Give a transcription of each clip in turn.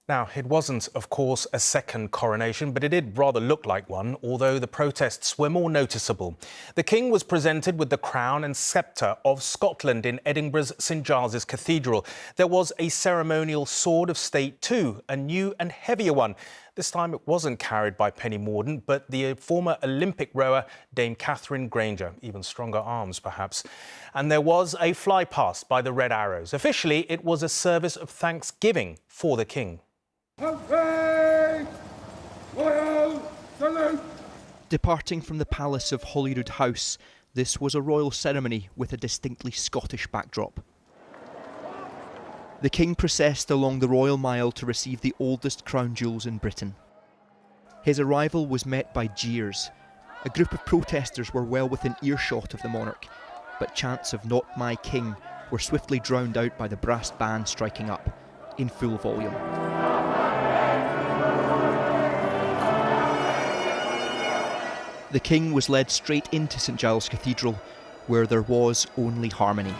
Now, it wasn't, of course, a second coronation, but it did rather look like one, although the protests were more noticeable. The King was presented with the crown and sceptre of Scotland in Edinburgh's St Giles Cathedral. There was a ceremonial sword of state too, a new and heavier one. This time it wasn't carried by Penny Mordaunt, but the former Olympic rower Dame Catherine Grainger, even stronger arms perhaps. And there was a flypast by the Red Arrows. Officially, it was a service of thanksgiving for the King. Royal salute! Departing from the palace of Holyrood House, this was a royal ceremony with a distinctly Scottish backdrop. The King processed along the Royal Mile to receive the oldest crown jewels in Britain. His arrival was met by jeers. A group of protesters were well within earshot of the monarch, but chants of "Not my King" were swiftly drowned out by the brass band striking up, in full volume. The King was led straight into St Giles Cathedral, where there was only harmony.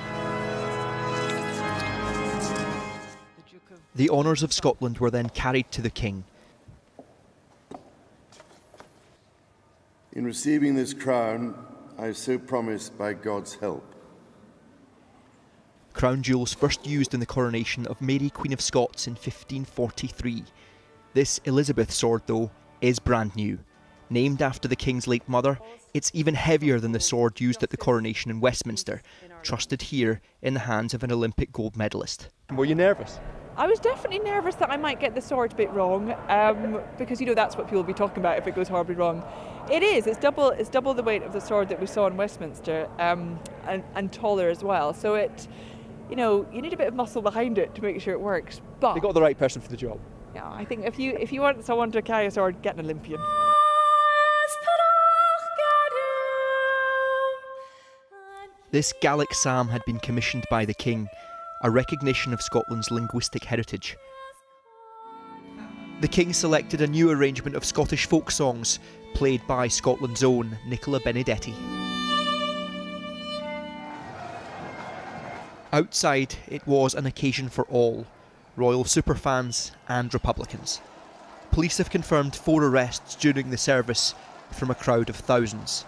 The honours of Scotland were then carried to the King. In receiving this crown, I so promise by God's help. Crown jewels first used in the coronation of Mary, Queen of Scots in 1543. This Elizabeth sword, though, is brand new. Named after the King's late mother, it's even heavier than the sword used at the coronation in Westminster, trusted here in the hands of an Olympic gold medalist. Were you nervous? I was definitely nervous that I might get the sword a bit wrong, because, you know, that's what people will be talking about if it goes horribly wrong. It is. It's double the weight of the sword that we saw in Westminster, and taller as well. So it, you know, you need a bit of muscle behind it to make sure it works. But You got the right person for the job. yeah, I think if you want someone to carry a sword, get an Olympian. This Gaelic psalm had been commissioned by the King, a recognition of Scotland's linguistic heritage. The King selected a new arrangement of Scottish folk songs, played by Scotland's own Nicola Benedetti. Outside, it was an occasion for all, royal superfans and Republicans. Police have confirmed 4 arrests during the service from a crowd of thousands.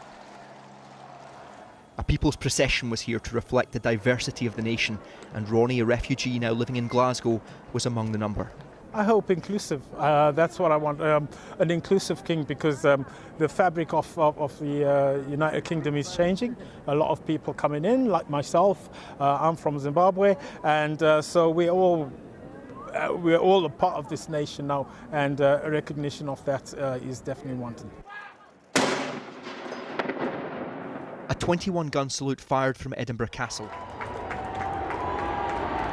A people's procession was here to reflect the diversity of the nation, and Ronnie, a refugee now living in Glasgow, was among the number. I hope inclusive. That's what I want, an inclusive king, because the fabric of the United Kingdom is changing. A lot of people coming in, like myself. I'm from Zimbabwe, and so we're all a part of this nation now, and a recognition of that is definitely wanted. A 21-gun salute fired from Edinburgh Castle.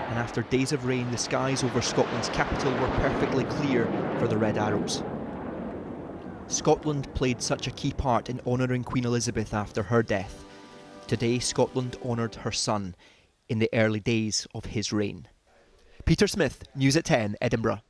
And after days of rain, the skies over Scotland's capital were perfectly clear for the Red Arrows. Scotland played such a key part in honouring Queen Elizabeth after her death. Today, Scotland honoured her son in the early days of his reign. Peter Smith, News at 10, Edinburgh.